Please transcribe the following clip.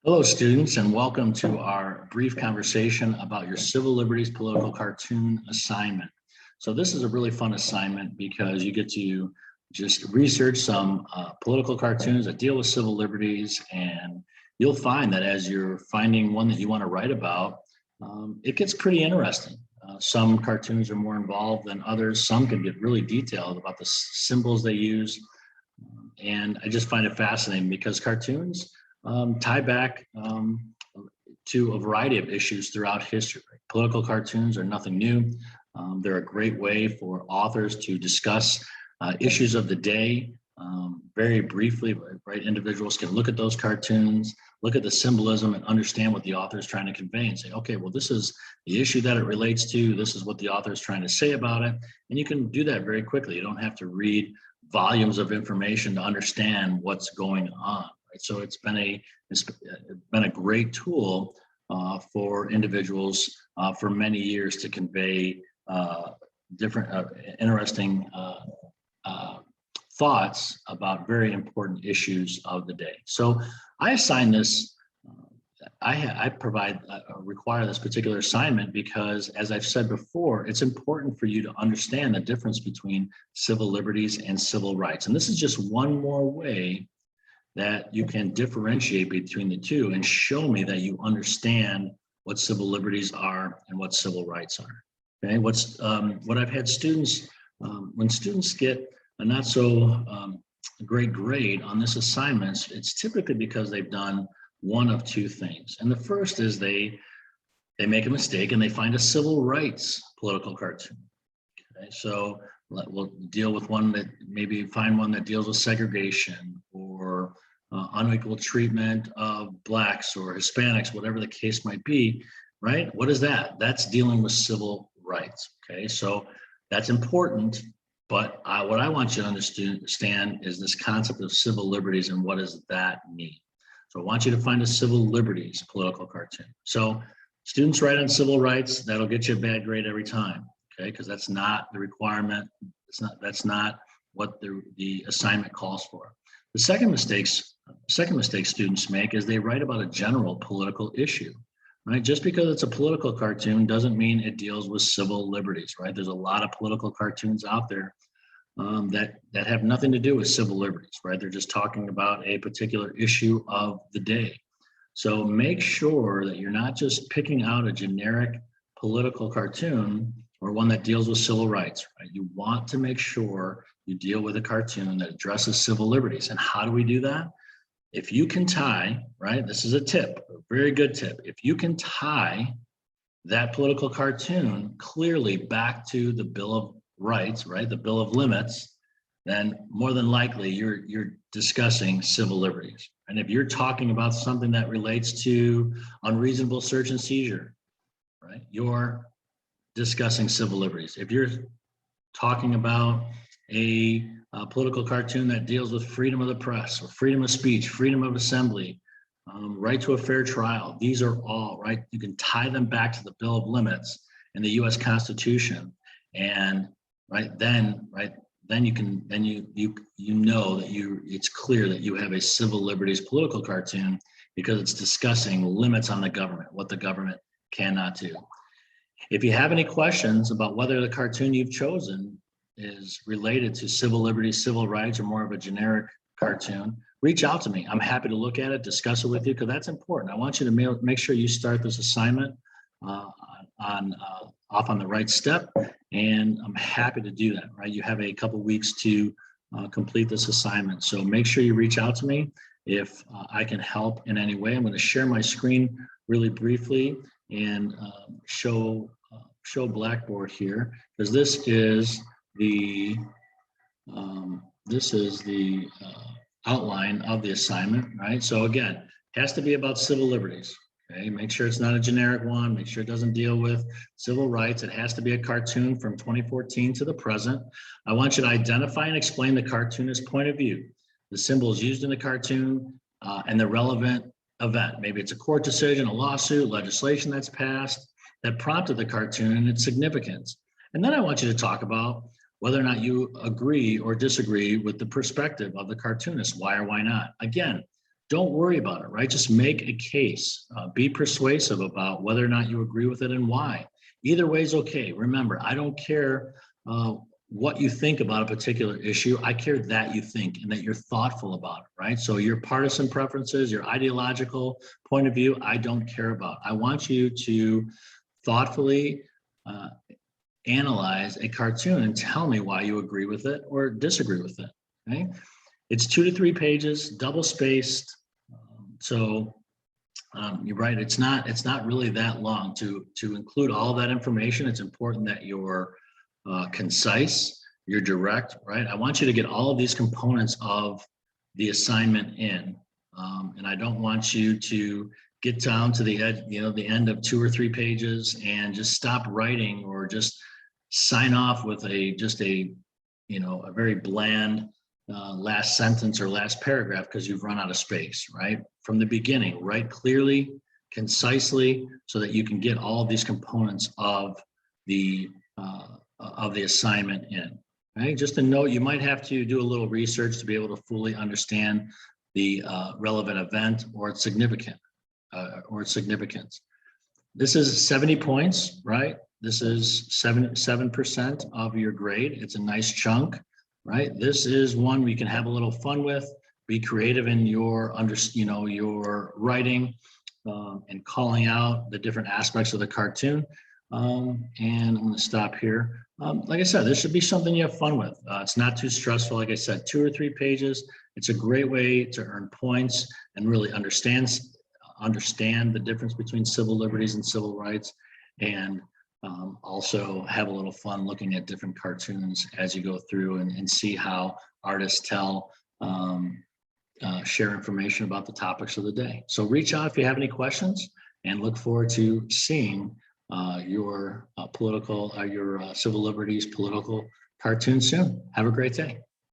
Hello, students, and welcome to our brief conversation about your civil liberties political cartoon assignment. So this is a really fun assignment because you get to just research some political cartoons that deal with civil liberties, and you'll find that as you're finding one that you want to write about, it gets pretty interesting. Some cartoons are more involved than others. Some can get really detailed about the symbols they use. And I just find it fascinating because cartoons tie back to a variety of issues throughout history. Political cartoons are nothing new. They're a great way for authors to discuss issues of the day very briefly, right? Individuals can look at those cartoons, look at the symbolism and understand what the author is trying to convey and say, okay, well, this is the issue that it relates to. This is what the author is trying to say about it. And you can do that very quickly. You don't have to read volumes of information to understand what's going on. Right? So it's been a great tool for individuals for many years to convey different interesting thoughts about very important issues of the day. So I assign this, I require this particular assignment because, as I've said before, it's important for you to understand the difference between civil liberties and civil rights. And this is just one more way that you can differentiate between the two and show me that you understand what civil liberties are and what civil rights are. Okay, what I've had students, when students get a not so great grade on this assignment, it's typically because they've done one of two things. And the first is they make a mistake and they find a civil rights political cartoon. Okay, so we'll deal with one that find one that deals with segregation or unequal treatment of Blacks or Hispanics, whatever the case might be, right? What is that? That's dealing with civil rights. Okay, so that's important. But what I want you to understand is this concept of civil liberties and what does that mean? So I want you to find a civil liberties political cartoon. So students write on civil rights, that'll get you a bad grade every time, okay? Because that's not the requirement. That's not what the assignment calls for. The second mistake students make is they write about a general political issue, right? Just because it's a political cartoon doesn't mean it deals with civil liberties, right? There's a lot of political cartoons out there that have nothing to do with civil liberties, right? They're just talking about a particular issue of the day. So make sure that you're not just picking out a generic political cartoon or one that deals with civil rights, right? You want to make sure you deal with a cartoon that addresses civil liberties. And how do we do that? If you can tie, right, this is a tip, a very good tip. If you can tie that political cartoon clearly back to the Bill of Rights, right, the Bill of Limits, then more than likely you're discussing civil liberties. And if you're talking about something that relates to unreasonable search and seizure, right, you're discussing civil liberties. If you're talking about a political cartoon that deals with freedom of the press or freedom of speech, freedom of assembly, right to a fair trial, these are all, right, you can tie them back to the Bill of Limits and the US Constitution. And then you know that it's clear that you have a civil liberties political cartoon because it's discussing limits on the government, what the government cannot do. If you have any questions about whether the cartoon you've chosen is related to civil liberties, civil rights, or more of a generic cartoon, reach out to me. I'm happy to look at it, discuss it with you, because that's important. I want you to make sure you start this assignment off on the right step, and I'm happy to do that, right? You have a couple weeks to complete this assignment. So make sure you reach out to me if I can help in any way. I'm going to share my screen really briefly and show Blackboard here, because this is the outline of the assignment, right? So again, it has to be about civil liberties. Okay, make sure it's not a generic one. Make sure it doesn't deal with civil rights. It has to be a cartoon from 2014 to the present. I want you to identify and explain the cartoonist's point of view, the symbols used in the cartoon, and the relevant event. Maybe it's a court decision, a lawsuit, legislation that's passed that prompted the cartoon and its significance. And then I want you to talk about whether or not you agree or disagree with the perspective of the cartoonist, why or why not. Again, don't worry about it, right? Just make a case. Be persuasive about whether or not you agree with it and why. Either way is okay. Remember, I don't care what you think about a particular issue. I care that you think and that you're thoughtful about it, right? So your partisan preferences, your ideological point of view, I don't care about. I want you to thoughtfully analyze a cartoon and tell me why you agree with it or disagree with it, okay? It's 2 to 3 pages, double spaced. You're right. It's not really that long to include all that information. It's important that you're concise, you're direct, right? I want you to get all of these components of the assignment in, and I don't want you to get down to the edge, the end of 2 or 3 pages and just stop writing or just sign off with a very bland last sentence or last paragraph because you've run out of space, right? From the beginning, write clearly, concisely, so that you can get all of these components of the assignment in. Right? Just a note, you might have to do a little research to be able to fully understand the relevant event or its significance. This is 70 points, right? This is 7% of your grade. It's a nice chunk, right? This is one we can have a little fun with, be creative in your your writing and calling out the different aspects of the cartoon. And I'm going to stop here. Like I said, this should be something you have fun with. It's not too stressful. Like I said, 2 or 3 pages. It's a great way to earn points and really understand the difference between civil liberties and civil rights, and also have a little fun looking at different cartoons as you go through and see how artists share information about the topics of the day. So reach out if you have any questions, and look forward to seeing your civil liberties political cartoon soon. Have a great day.